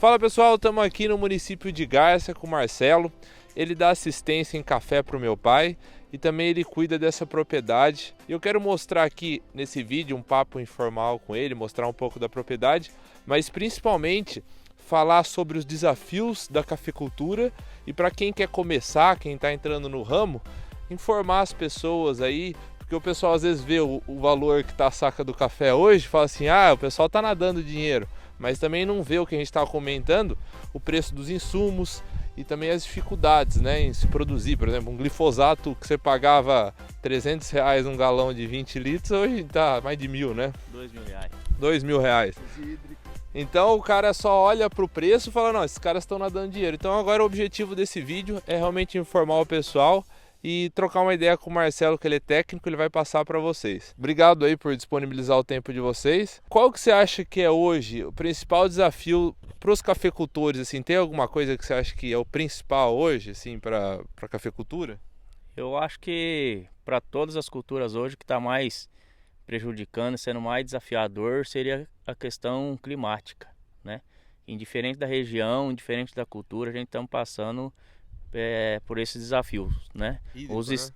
Fala pessoal, estamos aqui no município de Garça com o Marcelo. Ele dá assistência em café para o meu pai e também ele cuida dessa propriedade. Eu quero mostrar aqui nesse vídeo um papo informal com ele, mostrar um pouco da propriedade, mas principalmente falar sobre os desafios da cafeicultura e para quem quer começar, quem está entrando no ramo, informar as pessoas aí, porque o pessoal às vezes vê o valor que está a saca do café hoje e fala assim, o pessoal está nadando dinheiro, mas também não vê o que a gente estava comentando, o preço dos insumos e também as dificuldades, né, em se produzir. Por exemplo, um glifosato que você pagava R$300 um galão de 20 litros, hoje está mais de 1.000, né? R$2.000. Então o cara só olha para o preço e fala, não, esses caras estão nadando dinheiro. Então agora o objetivo desse vídeo é realmente informar o pessoal e trocar uma ideia com o Marcelo, que ele é técnico, ele vai passar para vocês. Obrigado aí por disponibilizar o tempo de vocês. Qual que você acha que é hoje o principal desafio para os cafeicultores? Assim, tem alguma coisa que você acha que é o principal hoje, assim, para a cafeicultura? Eu acho que para todas as culturas hoje, o que está mais prejudicando, sendo mais desafiador, seria a questão climática, né? Indiferente da região, indiferente da cultura, a gente está passando por esses desafios, né?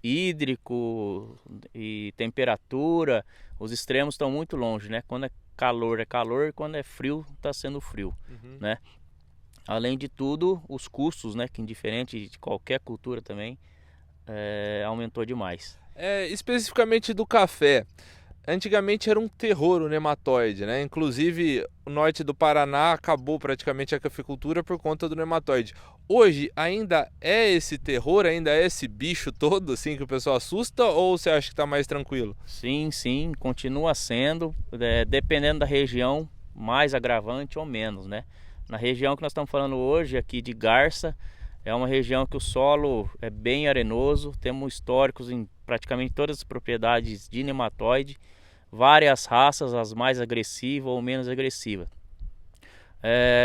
Hídrico e temperatura, os extremos estão muito longe, né? Quando é calor, e quando é frio, está sendo frio, né? Além de tudo, os custos, né? Que indiferente de qualquer cultura também, aumentou demais. Especificamente do café. Antigamente era um terror o nematóide, né? Inclusive o norte do Paraná acabou praticamente a cafeicultura por conta do nematóide. Hoje ainda é esse terror, ainda é esse bicho todo assim que o pessoal assusta, ou você acha que está mais tranquilo? Sim, continua sendo, dependendo da região, mais agravante ou menos, né? Na região que nós estamos falando hoje, aqui de Garça, é uma região que o solo é bem arenoso, temos históricos em praticamente todas as propriedades de nematóide, várias raças, as mais agressivas ou menos agressivas.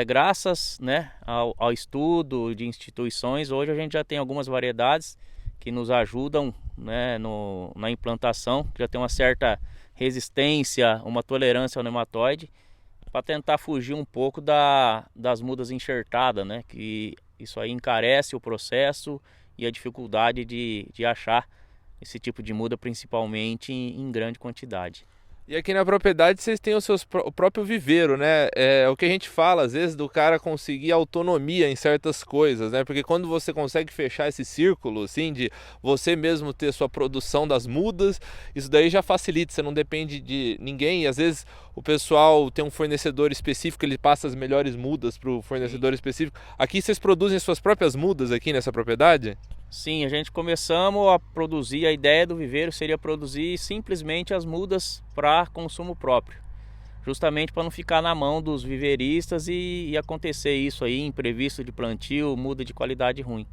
Graças, né, ao estudo de instituições, hoje a gente já tem algumas variedades que nos ajudam, né, na implantação, já tem uma certa resistência, uma tolerância ao nematóide, para tentar fugir um pouco das mudas enxertadas, né, que isso aí encarece o processo e a dificuldade de achar esse tipo de muda, principalmente em grande quantidade. E aqui na propriedade vocês têm o próprio viveiro, né? É o que a gente fala, às vezes, do cara conseguir autonomia em certas coisas, né? Porque quando você consegue fechar esse círculo, assim, de você mesmo ter sua produção das mudas, isso daí já facilita, você não depende de ninguém. E às vezes o pessoal tem um fornecedor específico, ele passa as melhores mudas para o fornecedor específico. Aqui vocês produzem suas próprias mudas aqui nessa propriedade? Sim, a gente começamos a produzir, a ideia do viveiro seria produzir simplesmente as mudas para consumo próprio, justamente para não ficar na mão dos viveiristas e acontecer isso aí, imprevisto de plantio, muda de qualidade ruim.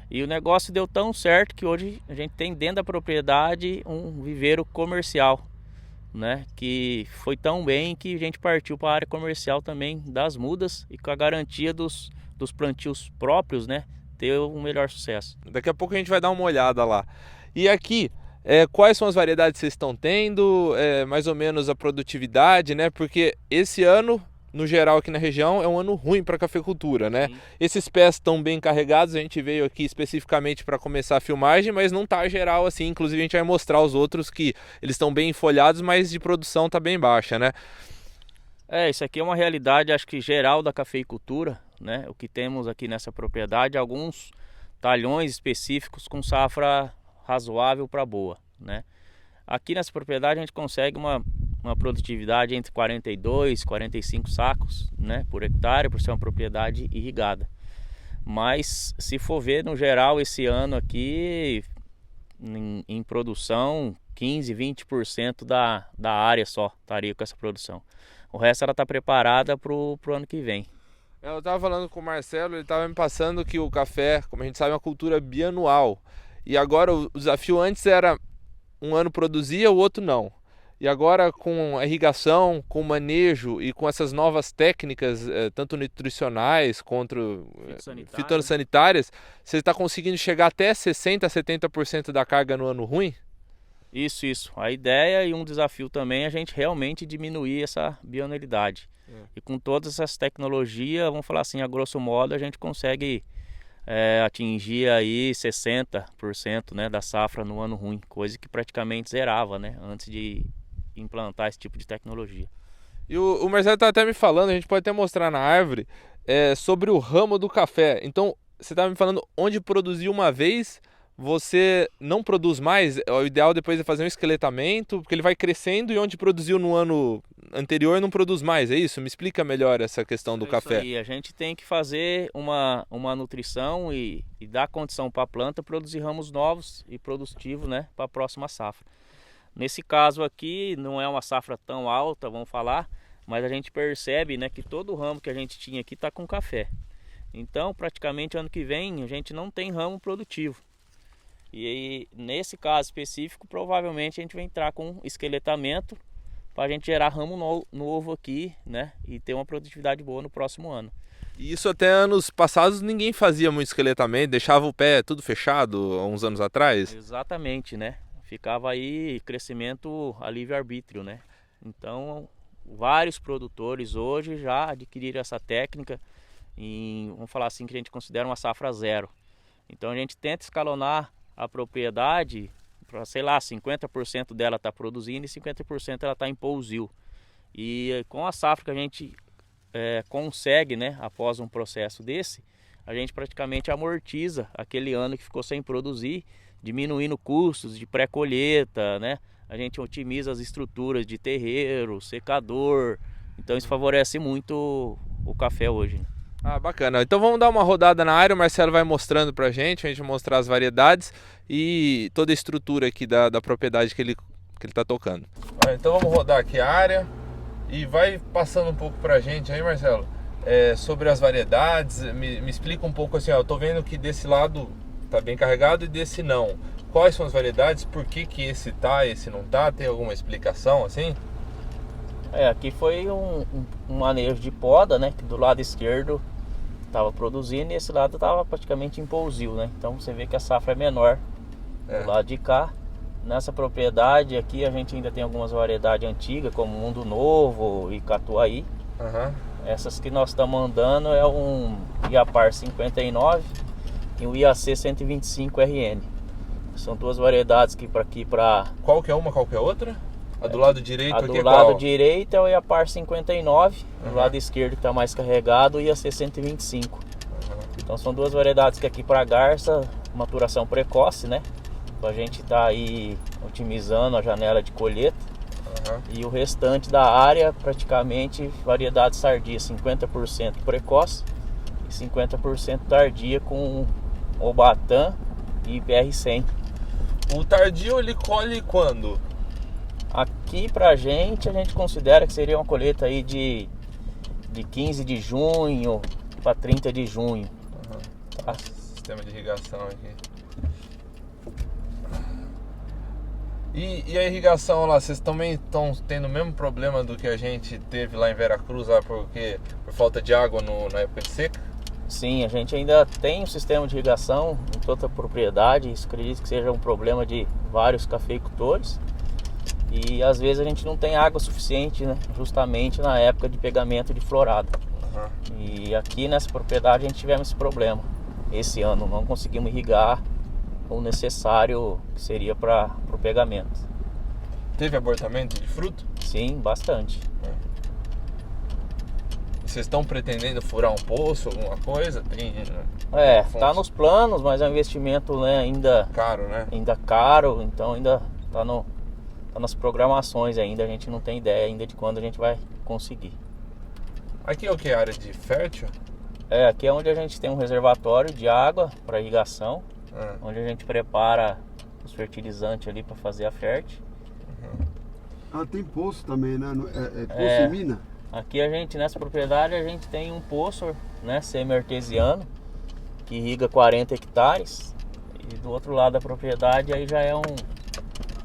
E o negócio deu tão certo que hoje a gente tem dentro da propriedade um viveiro comercial, né? Que foi tão bem que a gente partiu para a área comercial também das mudas e com a garantia dos plantios próprios, né? Ter um melhor sucesso. Daqui a pouco a gente vai dar uma olhada lá. E aqui, quais são as variedades que vocês estão tendo, mais ou menos a produtividade, né? Porque esse ano, no geral aqui na região, é um ano ruim para a cafeicultura, né? Sim. Esses pés estão bem carregados, a gente veio aqui especificamente para começar a filmagem, mas não tá geral assim, inclusive a gente vai mostrar os outros que eles estão bem enfolhados, mas de produção tá bem baixa, né? Isso aqui é uma realidade, acho que geral da cafeicultura, né? O que temos aqui nessa propriedade, alguns talhões específicos com safra razoável para boa, né? Aqui nessa propriedade a gente consegue uma produtividade entre 42 e 45 sacos, né, por hectare, por ser uma propriedade irrigada. Mas se for ver no geral esse ano aqui em produção 15, 20% da área só estaria com essa produção. O resto ela está preparada para o ano que vem. Eu estava falando com o Marcelo, ele estava me passando que o café, como a gente sabe, é uma cultura bianual. E agora o desafio antes era um ano produzia, o outro não. E agora com a irrigação, com o manejo e com essas novas técnicas, tanto nutricionais quanto fitossanitárias, você está conseguindo chegar até 60%, 70% da carga no ano ruim? Isso. A ideia e um desafio também é a gente realmente diminuir essa bioanuidade. E com todas essas tecnologias, vamos falar assim, a grosso modo, a gente consegue atingir aí 60%, né, da safra no ano ruim, coisa que praticamente zerava, né, antes de implantar esse tipo de tecnologia. E o Marcelo tá até me falando, a gente pode até mostrar na árvore, sobre o ramo do café. Então, você tá me falando onde produzir uma vez, você não produz mais? O ideal depois é fazer um esqueletamento, porque ele vai crescendo e onde produziu no ano anterior não produz mais, é isso? Me explica melhor essa questão do café. Isso aí, a gente tem que fazer uma nutrição e dar condição para a planta produzir ramos novos e produtivos, né, para a próxima safra. Nesse caso aqui, não é uma safra tão alta, vamos falar, mas a gente percebe, né, que todo o ramo que a gente tinha aqui está com café. Então, praticamente ano que vem, a gente não tem ramo produtivo. E aí, nesse caso específico, provavelmente a gente vai entrar com esqueletamento para a gente gerar ramo novo aqui, né, e ter uma produtividade boa no próximo ano. E isso até anos passados ninguém fazia muito esqueletamento, deixava o pé tudo fechado há uns anos atrás? Exatamente, né? Ficava aí crescimento a livre-arbítrio, né? Então, vários produtores hoje já adquiriram essa técnica em, vamos falar assim, que a gente considera uma safra zero. Então, a gente tenta escalonar a propriedade para, sei lá, 50% dela está produzindo e 50% ela está em pousio. E com a safra que a gente consegue, né, após um processo desse, a gente praticamente amortiza aquele ano que ficou sem produzir, diminuindo custos de pré-colheita, né? A gente otimiza as estruturas de terreiro, secador. Então isso favorece muito o café hoje. Ah, bacana. Então vamos dar uma rodada na área, o Marcelo vai mostrando pra gente, a gente vai mostrar as variedades e toda a estrutura aqui da propriedade que ele tá tocando. Então vamos rodar aqui a área e vai passando um pouco pra gente aí, Marcelo, sobre as variedades. Me explica um pouco assim, ó, eu tô vendo que desse lado tá bem carregado e desse não. Quais são as variedades? Por que esse tá, esse não tá? Tem alguma explicação assim? Aqui foi um manejo de poda, né? Que do lado esquerdo estava produzindo e esse lado estava praticamente em pousio, né? Então você vê que a safra é menor do lado de cá. Nessa propriedade aqui a gente ainda tem algumas variedades antigas, como Mundo Novo e Catuaí. Essas que nós estamos andando é um Iapar 59 e um IAC 125 RN. São duas variedades que para Qual que é uma, qual que é a outra? A do lado direito aqui é qual? Do lado direito é o Iapar 59, do lado esquerdo que está mais carregado o IAC 125. Então são duas variedades que aqui para garça, maturação precoce, né? Então a gente está aí otimizando a janela de colheita. E o restante da área praticamente variedade sardia, 50% precoce e 50% tardia com Obatã e BR100. O tardio ele colhe quando? Aqui pra gente, a gente considera que seria uma colheita aí de 15 de junho para 30 de junho. Tá? Sistema de irrigação aqui. E a irrigação lá, vocês também estão tendo o mesmo problema do que a gente teve lá em Veracruz, lá por falta de água na época de seca? Sim, a gente ainda tem um sistema de irrigação em toda a propriedade. Isso acredito que seja um problema de vários cafeicultores. E às vezes a gente não tem água suficiente, né? Justamente na época de pegamento de florada. E aqui nessa propriedade a gente tivemos esse problema. Esse ano não conseguimos irrigar o necessário que seria para o pegamento. Teve abortamento de fruto? Sim, bastante. Vocês estão pretendendo furar um poço, alguma coisa? Tá nos planos, mas é um investimento, né, ainda caro, né? Ainda caro, então ainda tá nas programações ainda, a gente não tem ideia ainda de quando a gente vai conseguir. Aqui é o que? Área de fértil? Aqui é onde a gente tem um reservatório de água para irrigação, onde a gente prepara os fertilizantes ali para fazer a fértil. Tem poço também, né? Poço em mina? Aqui a gente, nessa propriedade, a gente tem um poço, né, semi-artesiano, que irriga 40 hectares. E do outro lado da propriedade aí já é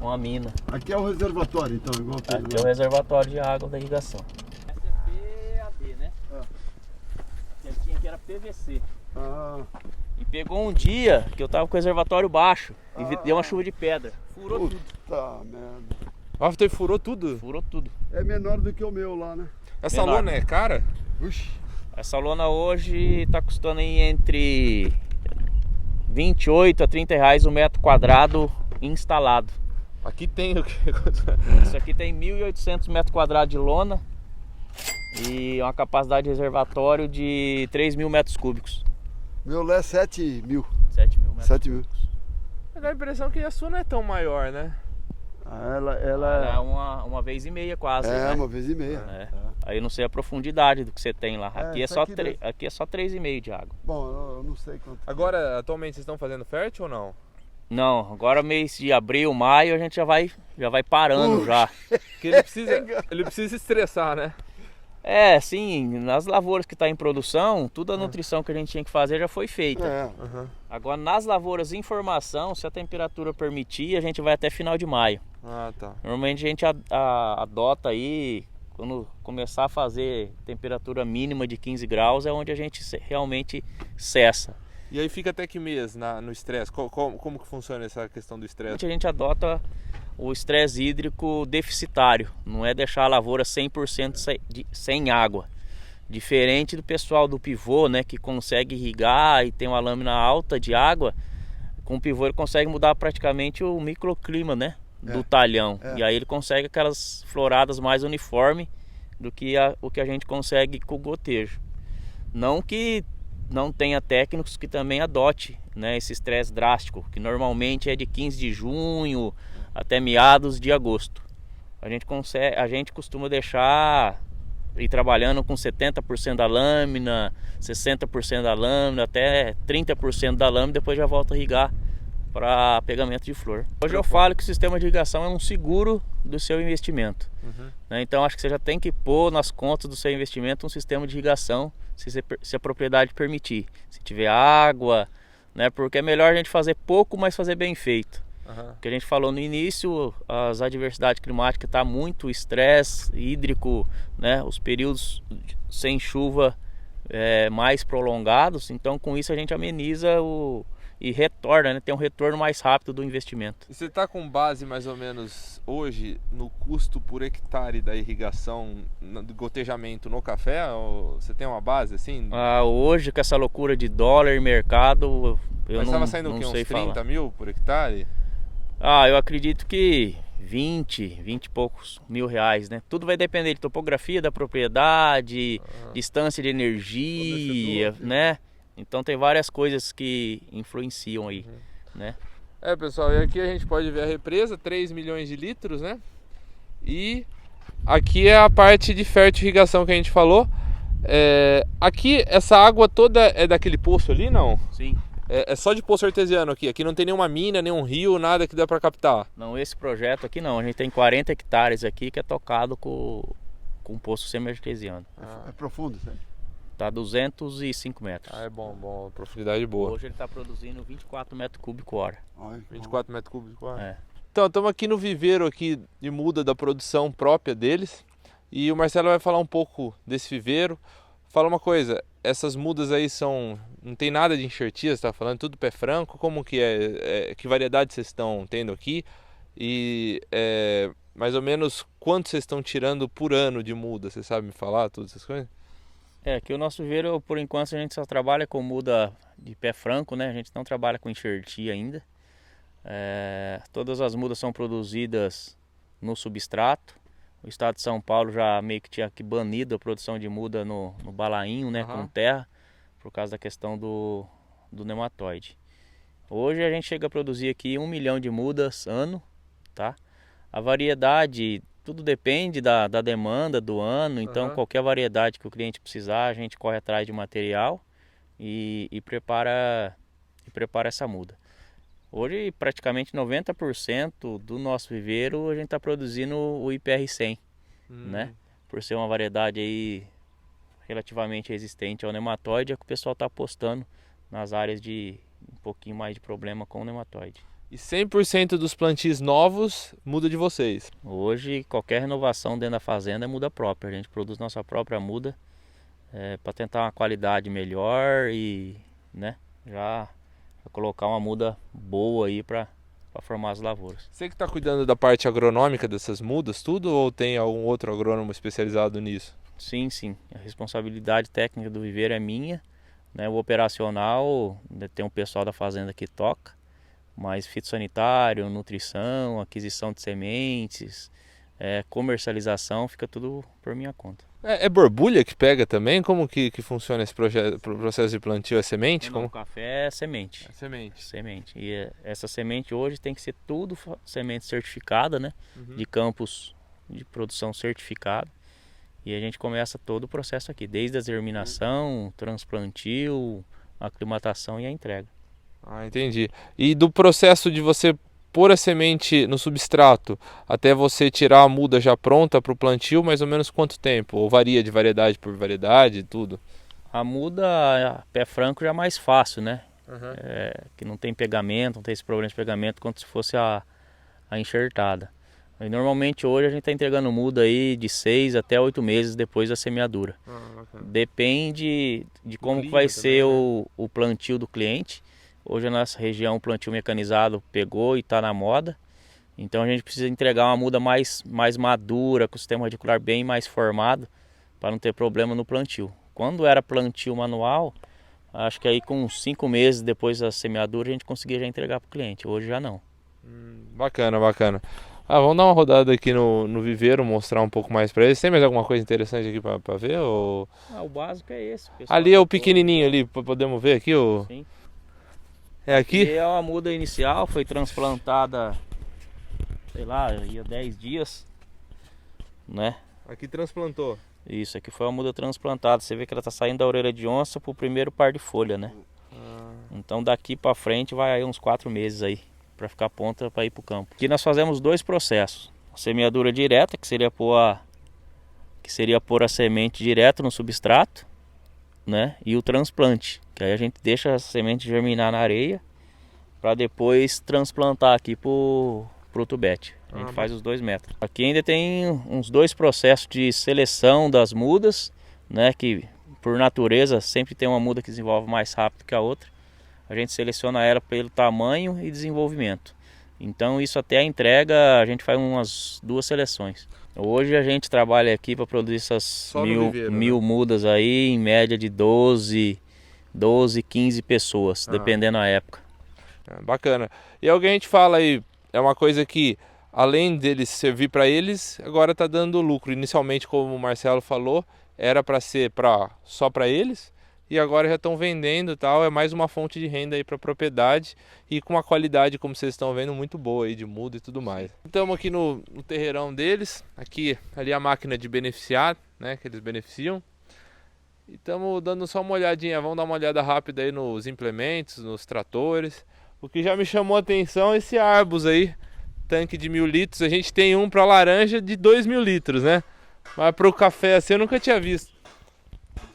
uma mina. Aqui é o reservatório, então, igual aqui é o reservatório de água da irrigação. Essa é PAD, né? Que tinha aqui era PVC. E Pegou um dia que eu tava com o reservatório baixo e deu uma chuva de pedra. Furou tudo. Puta merda. After furou tudo? Furou tudo. É menor do que o meu lá, né? Essa Menor. lona é cara? Uxi. Essa lona hoje tá custando aí entre 28 a 30 reais o metro quadrado instalado. Aqui tem o que? Isso aqui tem 1.800 metros quadrados de lona e uma capacidade de reservatório de 3.000 metros cúbicos. Meu lá é 7 mil. 7.000 metros 7 mil. cúbicos. Dá a impressão que a sua não é tão maior, né? Ela É uma vez e meia quase, é né? uma vez e meia. É. Aí eu não sei a profundidade do que você tem lá. Aqui é isso só aqui deve- aqui é só 3,5 de água. Bom, eu não sei quanto. Agora, atualmente, vocês estão fazendo fértil ou não? Não, agora mês de abril, maio a gente já vai parando já. Porque ele precisa estressar, né? É, sim, nas lavouras que está em produção, toda a nutrição que a gente tinha que fazer já foi feita. É. Agora nas lavouras em formação, se a temperatura permitir, a gente vai até final de maio. Ah, tá. Normalmente a gente adota aí, quando começar a fazer temperatura mínima de 15 graus, é onde a gente realmente cessa. E aí fica até que mês no estresse? Como que funciona essa questão do estresse? A gente adota o estresse hídrico deficitário, não é deixar a lavoura 100% sem água. Diferente do pessoal do pivô, né, que consegue irrigar e tem uma lâmina alta de água, com o pivô ele consegue mudar praticamente o microclima, né, do talhão. E aí ele consegue aquelas floradas mais uniformes do que o que a gente consegue com o gotejo. Não que não tenha técnicos que também adote, né, esse estresse drástico, que normalmente é de 15 de junho até meados de agosto. A gente costuma deixar ir trabalhando com 70% da lâmina, 60% da lâmina, até 30% da lâmina, depois já volta a irrigar para pegamento de flor. Hoje eu falo que o sistema de irrigação é um seguro do seu investimento. Né? Então acho que você já tem que pôr nas contas do seu investimento um sistema de irrigação, se a propriedade permitir. Se tiver água, né? Porque é melhor a gente fazer pouco, mas fazer bem feito. O que a gente falou no início, as adversidades climáticas tá muito estresse hídrico, né? Os períodos sem chuva mais prolongados, então com isso a gente ameniza e retorna, né? Tem um retorno mais rápido do investimento. E você está com base mais ou menos hoje no custo por hectare da irrigação, do gotejamento no café? Ou você tem uma base assim? Hoje com essa loucura de dólar e mercado, eu Mas não, estava saindo o quê? não sei Uns 30 falar. mil por hectare? Eu acredito que 20 e poucos mil reais, né? Tudo vai depender de topografia da propriedade, distância de energia, né? Então tem várias coisas que influenciam aí, né? Pessoal, e aqui a gente pode ver a represa, 3 milhões de litros, né? E aqui é a parte de fertirrigação que a gente falou. Aqui, essa água toda é daquele poço ali, não? Sim. É só de poço artesiano aqui. Aqui não tem nenhuma mina, nenhum rio, nada que dá para captar. Não, esse projeto aqui não. A gente tem 40 hectares aqui que é tocado com poço semi-artesiano. É profundo, sabe? Tá 205 metros. É bom, profundidade boa. Hoje ele está produzindo 24 metros cúbicos hora. 24 metros cúbicos por hora. É. Então, estamos aqui no viveiro aqui de muda da produção própria deles. E o Marcelo vai falar um pouco desse viveiro. Fala uma coisa, essas mudas aí não tem nada de enxertia, você tá falando, tudo pé franco, como que que variedade vocês estão tendo aqui? E mais ou menos quanto vocês estão tirando por ano de muda, você sabe me falar todas essas coisas? Que o nosso viveiro, por enquanto, a gente só trabalha com muda de pé franco, né? A gente não trabalha com enxertia ainda. Todas as mudas são produzidas no substrato. O estado de São Paulo já meio que tinha banido a produção de muda no balainho, né, com terra, por causa da questão do nematóide. Hoje a gente chega a produzir aqui 1 milhão de mudas ano, tá? A variedade, tudo depende da demanda do ano, então qualquer variedade que o cliente precisar, a gente corre atrás de material e prepara essa muda. Hoje praticamente 90% do nosso viveiro a gente está produzindo o IPR100, né? Por ser uma variedade aí relativamente resistente ao nematóide, é que o pessoal está apostando nas áreas de um pouquinho mais de problema com o nematóide. E 100% dos plantios novos muda de vocês? Hoje qualquer renovação dentro da fazenda é muda própria, a gente produz nossa própria muda para tentar uma qualidade melhor e, né, já colocar uma muda boa aí para formar as lavouras. Você que está cuidando da parte agronômica dessas mudas, tudo, ou tem algum outro agrônomo especializado nisso? Sim, sim. A responsabilidade técnica do viveiro é minha, né? O operacional, tem um pessoal da fazenda que toca, mas fitossanitário, nutrição, aquisição de sementes, comercialização, fica tudo por minha conta. É borbulha que pega também? Como que funciona esse processo de plantio? É semente? Não, Como? o café é semente. É semente. Semente. E essa semente hoje tem que ser tudo semente certificada, né? Uhum. De campos de produção certificado. E a gente começa todo o processo aqui, desde a germinação, transplantio, aclimatação e a entrega. Ah, entendi. E do processo de você pôr a semente no substrato até você tirar a muda já pronta para o plantio, mais ou menos quanto tempo? Ou varia de variedade por variedade, tudo? A muda, pé franco, já é mais fácil, né? Uhum. Que não tem pegamento, não tem esse problema de pegamento quanto se fosse a enxertada. E normalmente hoje a gente está entregando muda aí de 6 até 8 meses depois da semeadura. Depende de como vai ser o plantio do cliente. Hoje a nossa região o plantio mecanizado pegou e está na moda. Então a gente precisa entregar uma muda mais madura, com o sistema radicular bem mais formado, para não ter problema no plantio. Quando era plantio manual, acho que aí com 5 meses depois da semeadura a gente conseguia já entregar para o cliente. Hoje já não. Bacana, bacana. Vamos dar uma rodada aqui no viveiro, mostrar um pouco mais para eles. Tem mais alguma coisa interessante aqui para ver? Ou... O básico é esse. Ali é o pequenininho ali, podemos ver aqui? Sim. É aqui? E é uma muda inicial, foi transplantada, sei lá, ia 10 dias, né? Aqui transplantou. Isso, aqui foi uma muda transplantada. Você vê que ela tá saindo da orelha de onça pro primeiro par de folha, né? Então daqui para frente vai aí uns 4 meses aí, para ficar pronta para ir pro campo. Aqui nós fazemos 2 processos. A semeadura direta, que seria pôr a semente direto no substrato, né? E o transplante, que aí a gente deixa a semente germinar na areia para depois transplantar aqui pro tubete. A gente faz os 2 métodos. Aqui ainda tem uns 2 processos de seleção das mudas, né? Que por natureza sempre tem uma muda que desenvolve mais rápido que a outra. A gente seleciona ela pelo tamanho e desenvolvimento. Então isso até a entrega a gente faz umas 2 seleções. Hoje a gente trabalha aqui para produzir essas mil mudas aí, em média de 12, 15 pessoas, dependendo da época. Bacana. E alguém a gente fala aí, é uma coisa que além deles servir para eles, agora está dando lucro. Inicialmente, como o Marcelo falou, era para ser só para eles. E agora já estão vendendo e tal, é mais uma fonte de renda aí para a propriedade e com uma qualidade, como vocês estão vendo, muito boa aí de muda e tudo mais. Estamos aqui no terreirão deles, ali a máquina de beneficiar, né, que eles beneficiam. E estamos dando só uma olhadinha, vamos dar uma olhada rápida aí nos implementos, nos tratores. O que já me chamou a atenção é esse Arbus aí, tanque de 1000 litros, a gente tem um para laranja de 2000 litros, né? Mas para o café assim eu nunca tinha visto.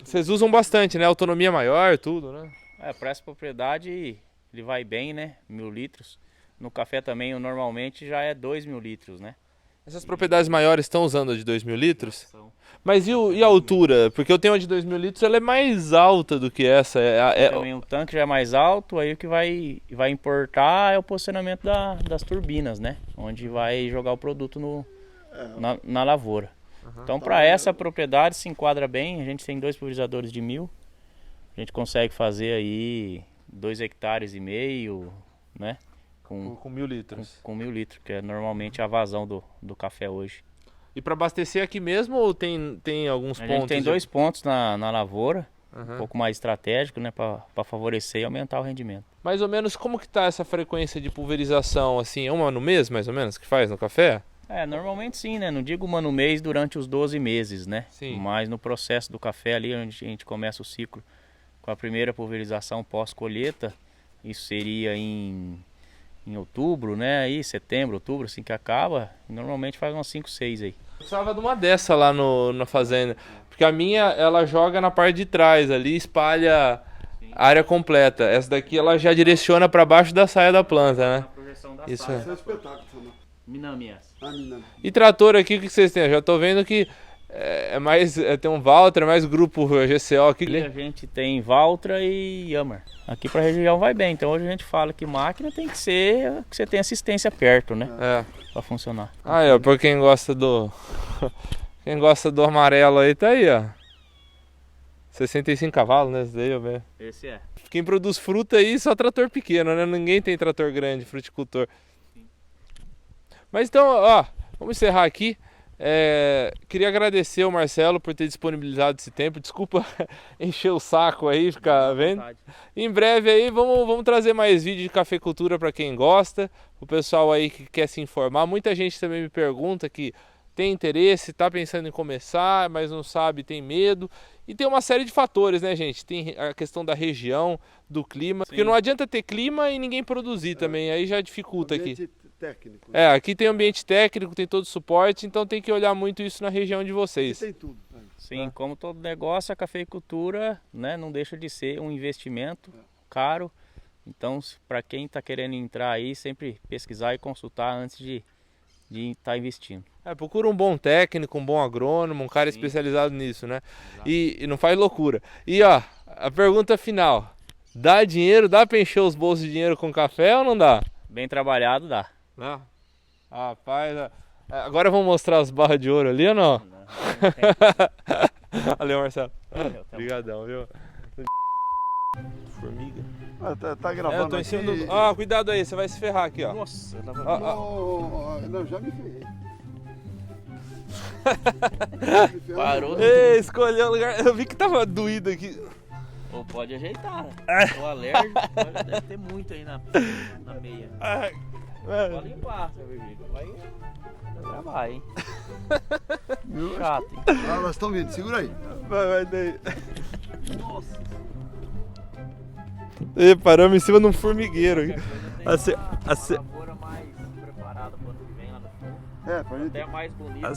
Vocês usam bastante, né? Autonomia maior, tudo, né? Para essa propriedade ele vai bem, né? 1000 litros. No café também normalmente já é 2000 litros, né? Essas propriedades maiores estão usando a de 2000 litros? Mas e a altura? Porque eu tenho a de 2000 litros, ela é mais alta do que essa. Também o tanque já é mais alto, aí o que vai importar é o posicionamento das turbinas, né? Onde vai jogar o produto na lavoura. Então para essa propriedade se enquadra bem, a gente tem 2 pulverizadores de 1000, a gente consegue fazer aí 2,5 hectares, né? Com 1000 litros. Com 1000 litros, que é normalmente a vazão do café hoje. E para abastecer aqui mesmo ou tem alguns pontos? A gente tem 2 pontos na lavoura, um pouco mais estratégico, né? Para favorecer e aumentar o rendimento. Mais ou menos como que tá essa frequência de pulverização, assim, uma no mês mais ou menos que faz no café? Normalmente sim, né? Não digo uma no mês durante os 12 meses, né? Sim. Mas no processo do café ali, onde a gente começa o ciclo com a primeira pulverização pós-colheita, isso seria em outubro, né? Aí setembro, outubro, assim que acaba, normalmente faz umas 5, 6 aí. Eu precisava de uma dessa lá na fazenda, porque a minha, ela joga na parte de trás ali, espalha a área completa. Essa daqui ela já direciona para baixo da saia da planta, né? Isso Isso é um espetáculo também. Minami essa. Minami. E trator aqui, o que vocês têm? Eu já tô vendo que tem um Valtra, mais grupo GCO aqui. E a gente tem Valtra e Yamaha. Aqui pra região vai bem. Então hoje a gente fala que máquina tem que ser que você tem assistência perto, né? Pra funcionar. Aí, ó, por quem gosta do quem gosta do amarelo aí, tá aí, ó. 65 cavalos, né? Esse daí, ó. Esse é. Quem produz fruta aí só trator pequeno, né? Ninguém tem trator grande, fruticultor. Sim. Mas então, ó, vamos encerrar aqui. Queria agradecer ao Marcelo por ter disponibilizado esse tempo. Desculpa encher o saco aí, ficar vendo. Em breve aí vamos trazer mais vídeos de cafeicultura para quem gosta, o pessoal aí que quer se informar. Muita gente também me pergunta que tem interesse, está pensando em começar, mas não sabe, tem medo. E tem uma série de fatores, né, gente? Tem a questão da região, do clima. Sim. Porque não adianta ter clima e ninguém produzir também, aí já dificulta aqui. Técnico, né? Aqui tem ambiente técnico, tem todo o suporte, então tem que olhar muito isso na região de vocês. Tem tudo. Sim, como todo negócio, a cafeicultura, né, não deixa de ser um investimento caro. Então, para quem está querendo entrar aí, sempre pesquisar e consultar antes de estar investindo. Procura um bom técnico, um bom agrônomo, um cara especializado nisso, né? E não faz loucura. E ó, a pergunta final: dá dinheiro, dá para encher os bolsos de dinheiro com café ou não dá? Bem trabalhado dá. Não? Rapaz, agora vamos mostrar as barras de ouro ali ou não? Valeu, Marcelo. Obrigadão, viu? Formiga. Tá gravando. Eu tô em cima do... cuidado aí, você vai se ferrar aqui, ó. Nossa, não, já me ferrei. Parou. Ei, escolheu o lugar. Eu vi que tava doído aqui. Ou pode ajeitar. Tô alérgico, deve ter muito aí na meia. Pode limpar, seu Virgílio. Vai gravar, hein? Chato, hein? Nós estamos vindo, segura aí. Vai daí. Nossa. E paramos em cima de um formigueiro. A lavoura mais preparada para o ano que vem lá no fundo. Pra gente... Até mais bonita.